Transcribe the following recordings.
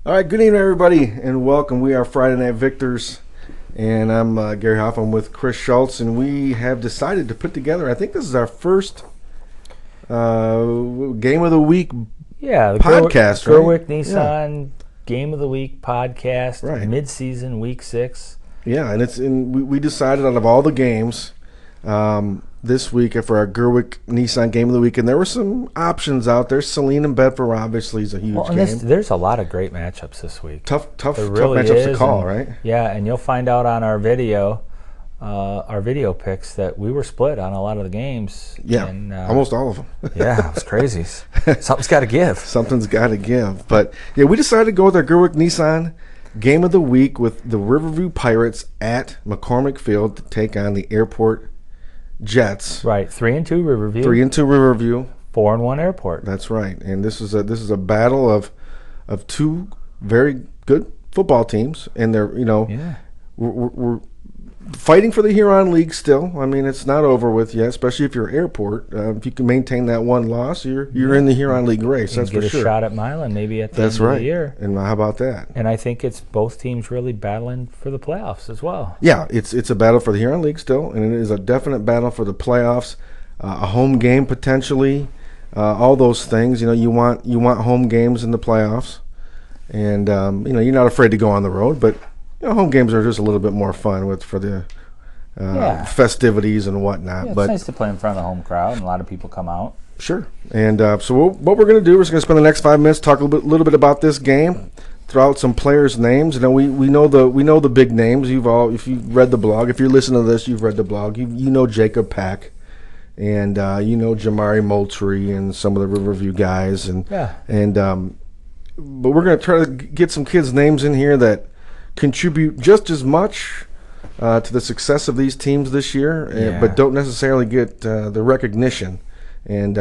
All right, good evening, everybody, and welcome. We are Friday Night Victors, and I'm Gary Hoff. I'm with Chris Schultz, and we have decided to put together, I think this is our first Game of the Week the podcast, Gerweck right? Nissan Game of the Week podcast, Right. Mid-season, Week 6. Yeah, and we decided out of all the games this week for our Gerweck Nissan Game of the Week, and there were some options out there. Saline and Bedford obviously is a huge game. There's a lot of great matchups this week. Tough really matchups to is, call, and, right? Yeah, and you'll find out on our video picks that we were split on a lot of the games. Yeah, and, almost all of them. Yeah, it was crazy. Something's got to give. Something's got to give. But, yeah, we decided to go with our Gerweck Nissan Game of the Week with the Riverview Pirates at McCormick Field to take on the Airport Jets. Right, 3-2 Riverview. 3-2 Riverview. 4-1 Airport. That's right. And this is a battle of two very good football teams, and they're we're fighting for the Huron League still. I mean, it's not over with yet, especially if you're Airport. If you can maintain that one loss, you're in the Huron League race. That's for sure. Get a shot at Milan maybe at the end of the year. And how about that? And I think it's both teams really battling for the playoffs as well. Yeah, it's a battle for the Huron League still, and it is a definite battle for the playoffs. A home game potentially, all those things. You want home games in the playoffs, and you're not afraid to go on the road, but home games are just a little bit more fun for the festivities and whatnot. Yeah, it's but nice to play in front of the home crowd, and a lot of people come out. Sure. And so what we're going to do, we're just going to spend the next 5 minutes talk a little bit about this game, throw out some players' names. We know the big names. If you've read the blog, if you're listening to this, you've read the blog. You know Jacob Pack, and Jamari Moultrie and some of the Riverview guys, but we're going to try to get some kids' names in here that contribute just as much to the success of these teams this year, but don't necessarily get the recognition. And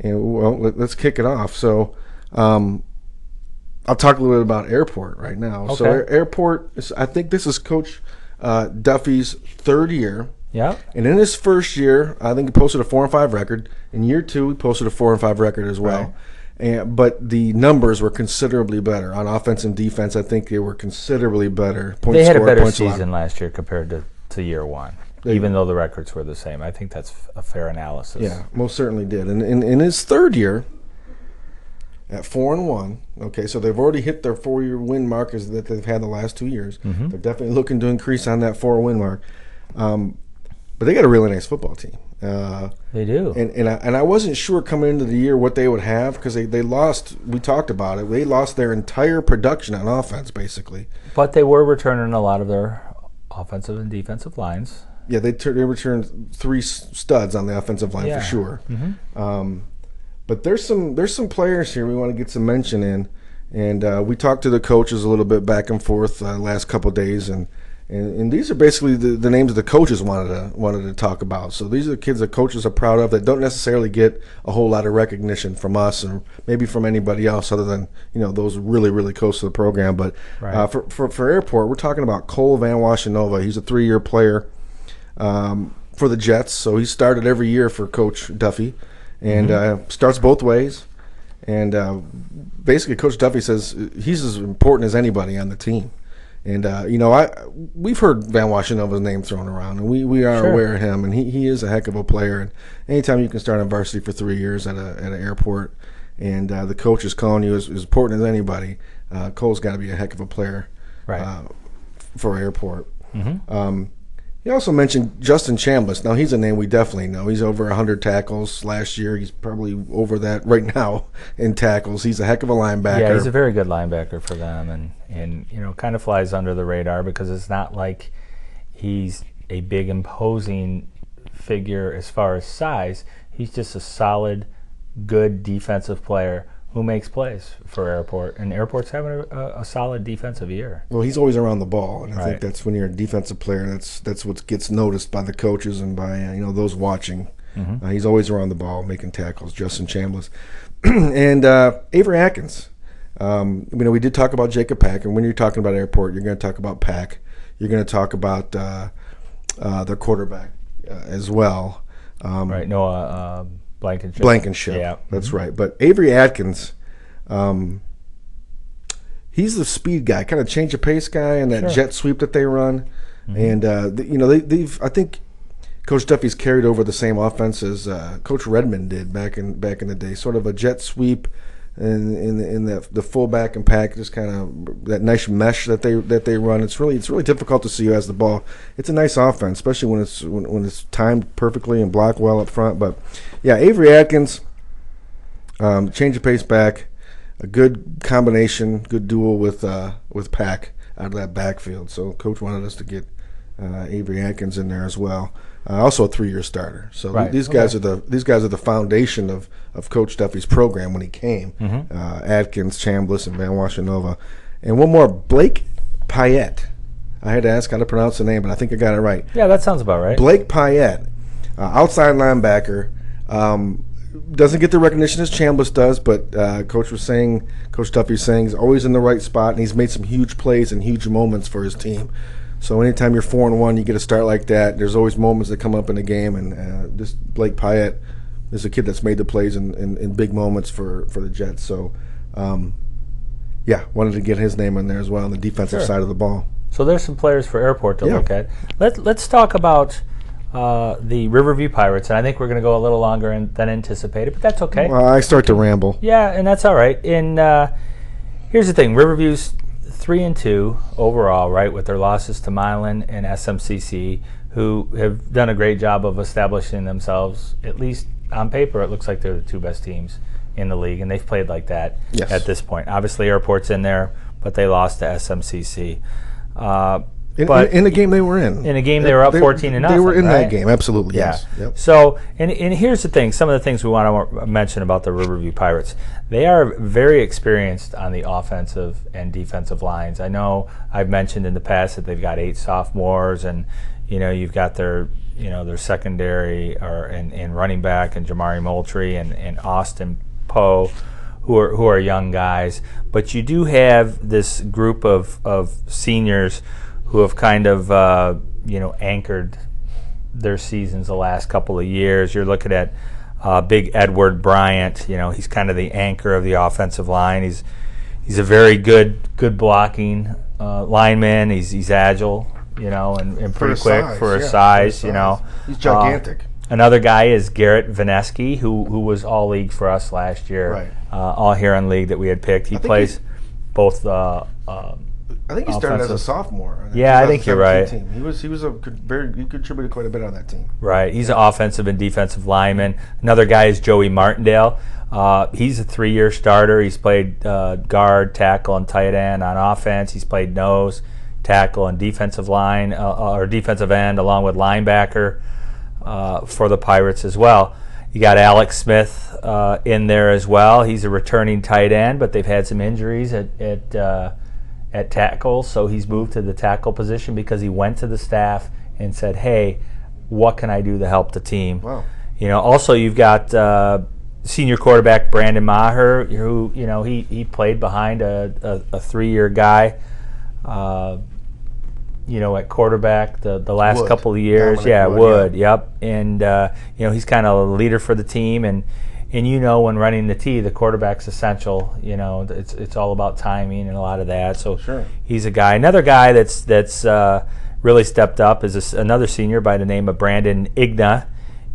let's kick it off. So I'll talk a little bit about Airport right now. Okay. So Airport, I think this is Coach Duffy's third year. Yeah. And in his first year, I think he posted a 4-5 record. In year 2, he posted a 4-5 record as well. Right. But the numbers were considerably better on offense and defense. I think they were considerably better. They had a better season last year compared to year 1, even though the records were the same. I think that's a fair analysis. Yeah, most certainly did. And in his third year, at 4-1, okay, so they've already hit their 4-year win mark that they've had the last 2 years. Mm-hmm. They're definitely looking to increase on that 4-win mark. But they got a really nice football team. They do. And I wasn't sure coming into the year what they would have because they lost. We talked about it. They lost their entire production on offense, basically. But they were returning a lot of their offensive and defensive lines. Yeah, they returned 3 studs on the offensive line for sure. Mm-hmm. But there's some players here we want to get some mention in, and we talked to the coaches a little bit back and forth last couple of days, and these are basically the names that the coaches wanted to talk about. So these are the kids that coaches are proud of that don't necessarily get a whole lot of right from us or maybe from anybody else other than those really, really close to the program. But right. For Airport, we're talking about Cole Van Washenova. He's a 3-year player for the Jets, so he started every year for Coach Duffy, and starts both ways. And basically, Coach Duffy says he's as important as anybody on the team. And we've heard Van Washenova's name thrown around, and we are aware of him, and he is a heck of a player. And anytime you can start on varsity for 3 years at an Airport, and the coach is calling you as important as anybody, Cole's got to be a heck of a player, right. For Airport. Mm-hmm. He also mentioned Justin Chambliss. Now, he's a name we definitely know. He's over 100 tackles last year. He's probably over that right now in tackles. He's a heck of a linebacker. Yeah, he's a very good linebacker for them, and kind of flies under the radar because it's not like he's a big imposing figure as far as size. He's just a solid, good defensive player who makes plays for Airport, and Airport's having a solid defensive year. Well, he's always around the ball, and I right. think that's when you're a defensive player. That's what gets noticed by the coaches and by those watching. Mm-hmm. He's always around the ball, making tackles. Justin Chambliss and Avery Atkins. We did talk about Jacob Pack, and when you're talking about Airport, you're going to talk about Pack. You're going to talk about their quarterback as well. Right, Noah Blankenship. Yeah, that's right. But Avery Atkins, he's the speed guy, kind of change of pace guy, and that Sure. jet sweep that they run. And they've I think Coach Duffy's carried over the same offense as Coach Redmond did back in the day, sort of a jet sweep, and in the fullback and pack, just kind of that nice mesh that they run. It's really difficult to see who has the ball. It's a nice offense, especially when it's timed perfectly and blocked well up front. But yeah, Avery Atkins, change of pace back, a good combination, good duel with Pack out of that backfield. So Coach wanted us to get Avery Atkins in there as well. Also a 3-year starter. So Right. these guys are the foundation of Coach Duffy's program when he came. Atkins, Chambliss, and Van Washenova. And one more, Blake Payette. I had to ask how to pronounce the name, but I think I got it right. Yeah, that sounds about right. Blake Payette, outside linebacker. Doesn't get the recognition as Chambliss does, but Coach Duffy was saying he's always in the right spot, and he's made some huge plays and huge moments for his team. So anytime you're 4-1, you get a start like that. There's always moments that come up in the game, and this Blake Payette is a kid that's made the plays in big moments for the Jets. So, wanted to get his name in there as well on the defensive Sure. side of the ball. So there's some players for Airport to Yeah. look at. Let's talk about the Riverview Pirates, and I think we're going to go a little longer than anticipated, but that's okay. Well, I start to ramble. Yeah, and that's all right. And here's the thing: Riverview's 3-2 overall, right, with their losses to Milan and SMCC, who have done a great job of establishing themselves. At least on paper, it looks like they're the two best teams in the league, and they've played like that at this point. Obviously, Airport's in there, but they lost to SMCC. In the game they were in. In a game they were up 14-0. They were in right? that game, absolutely, Yeah. yes. Yep. So, and here's the thing, some of the things we want to mention about the Riverview Pirates. They are very experienced on the offensive and defensive lines. I know I've mentioned in the past that they've got 8 sophomores, and you've got their secondary and running back and Jamari Moultrie and Austin Poe, who are young guys. But you do have this group of seniors who have kind of anchored their seasons the last couple of years. You're looking at big Edward Bryant. He's kind of the anchor of the offensive line. He's a very good blocking lineman. He's agile, and pretty quick for his size. He's gigantic. Another guy is Garrett Vaneski, who was all league for us last year. Right. All Huron league that we had picked. He plays both. I think he started as a sophomore. Yeah, I think you're right. Team. He contributed quite a bit on that team. Right. He's an offensive and defensive lineman. Another guy is Joey Martindale. He's a 3-year starter. He's played guard, tackle, and tight end on offense. He's played nose, tackle, and defensive line or defensive end, along with linebacker for the Pirates as well. You got Alex Smith in there as well. He's a returning tight end, but they've had some injuries at tackle, so he's moved to the tackle position because he went to the staff and said, "Hey, what can I do to help the team?" Wow. Also you've got senior quarterback Brandon Maher, who he played behind a 3-year guy, at quarterback the last couple of years. Dominic Wood. Yep. And he's kind of a leader for the team, and when running the T, the quarterback's essential. It's all about timing and a lot of that. So sure. He's a guy. Another guy that's really stepped up is another senior by the name of Brandon Igna.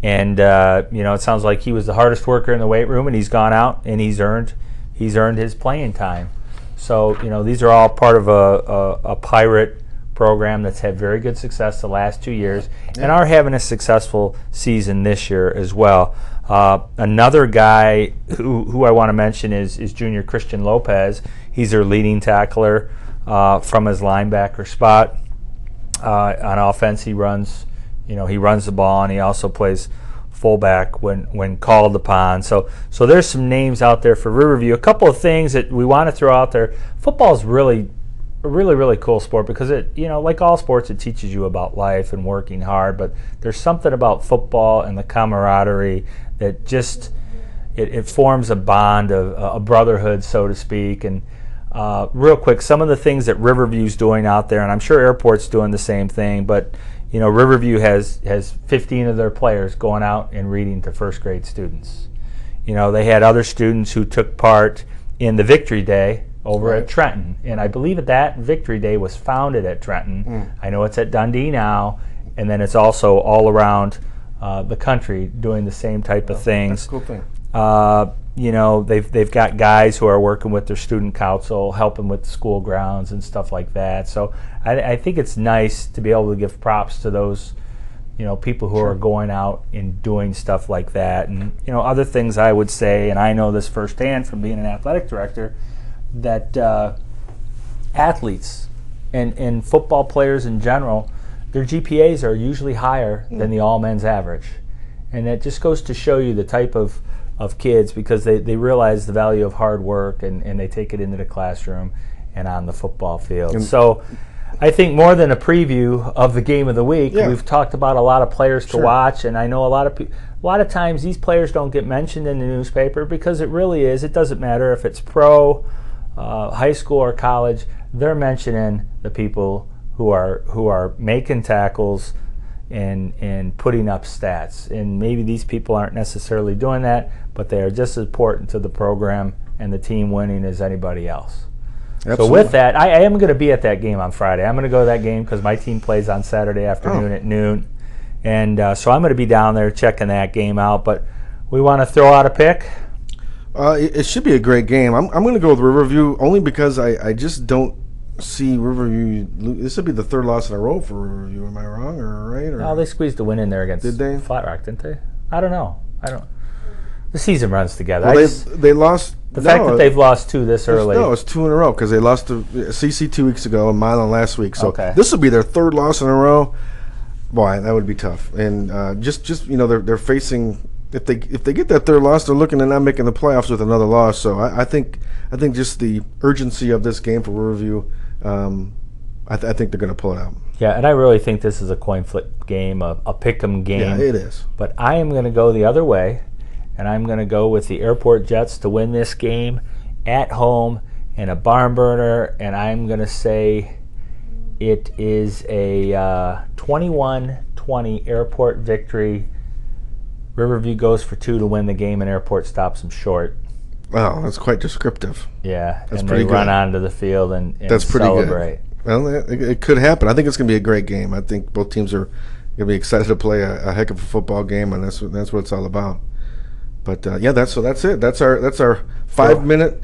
And it sounds like he was the hardest worker in the weight room, and he's gone out and he's earned his playing time. So these are all part of a Pirate program that's had very good success the last 2 years, and are having a successful season this year as well. Another guy who I want to mention is junior Christian Lopez. He's their leading tackler from his linebacker spot. On offense, he runs the ball, and he also plays fullback when called upon. So there's some names out there for Riverview. A couple of things that we want to throw out there. Football is really a really cool sport because it, like all sports, it teaches you about life and working hard. But there's something about football and the camaraderie that just it forms a bond of a brotherhood, so to speak. And real quick, some of the things that Riverview's doing out there, and I'm sure Airport's doing the same thing, but Riverview has 15 of their players going out and reading to first grade students. They had other students who took part in the Victory Day over at Trenton. And I believe that Victory Day was founded at Trenton. I know it's at Dundee now, and then it's also all around the country doing the same type of things. That's a cool thing. You know, they've got guys who are working with their student council, helping with the school grounds and stuff like that. So I think it's nice to be able to give props to those, you know, people who are going out and doing stuff like that. And, you know, other things I would say, and I know this firsthand from being an athletic director, that athletes and football players in general, their GPAs are usually higher than the all-men's average. And that just goes to show you the type of kids, because they realize the value of hard work, and they take it into the classroom and on the football field. So I think more than a preview of the game of the week, we've talked about a lot of players to watch, and I know a lot of times these players don't get mentioned in the newspaper because it really is. It doesn't matter if it's pro, high school, or college. They're mentioning the people who are making tackles and putting up stats. And maybe these people aren't necessarily doing that, but they are just as important to the program and the team winning as anybody else. Absolutely. So with that, I am going to be at that game on Friday. I'm going to go to that game because my team plays on Saturday afternoon at noon. And so I'm going to be down there checking that game out. But we want to throw out a pick? It should be a great game. I'm going to go with Riverview only because I just don't see Riverview. This would be the third loss in a row for Riverview. Am I wrong or right? Or? No, they squeezed a win in there against Flat Rock, didn't they? I don't know. The season runs together. Well, they lost. The fact that they've lost two this early. No, it's 2 in a row because they lost to CC 2 weeks ago and Milan last week. So this will be their third loss in a row. Boy, that would be tough. And just you know, they're facing, if they get that third loss, they're looking at not making the playoffs with another loss. So I think just the urgency of this game for Riverview, I think they're going to pull it out. Yeah, and I really think this is a coin flip game, a pick'em game. Yeah, it is. But I am going to go the other way, and I'm going to go with the Airport Jets to win this game at home in a barn burner, and I'm going to say it is a 21-20 Airport victory. Riverview goes for 2 to win the game, and Airport stops them short. Wow, that's quite descriptive. Yeah, that's and pretty they good. Run onto the field and that's pretty celebrate. Good. Well, it could happen. I think it's going to be a great game. I think both teams are going to be excited to play a heck of a football game, and that's what it's all about. But that's it. That's our 5-minute.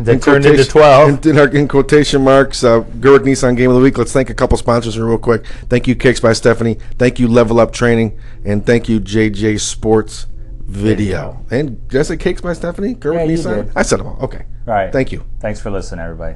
That turned into 12. In quotation marks, Gerweck Nissan Game of the Week. Let's thank a couple sponsors here real quick. Thank you, Kicks by Stephanie. Thank you, Level Up Training, and thank you, JJ Sports Video. And did I say Cakes by Stephanie? Gerweck Nissan? You did. I said them all. Okay. All right. Thank you. Thanks for listening, everybody.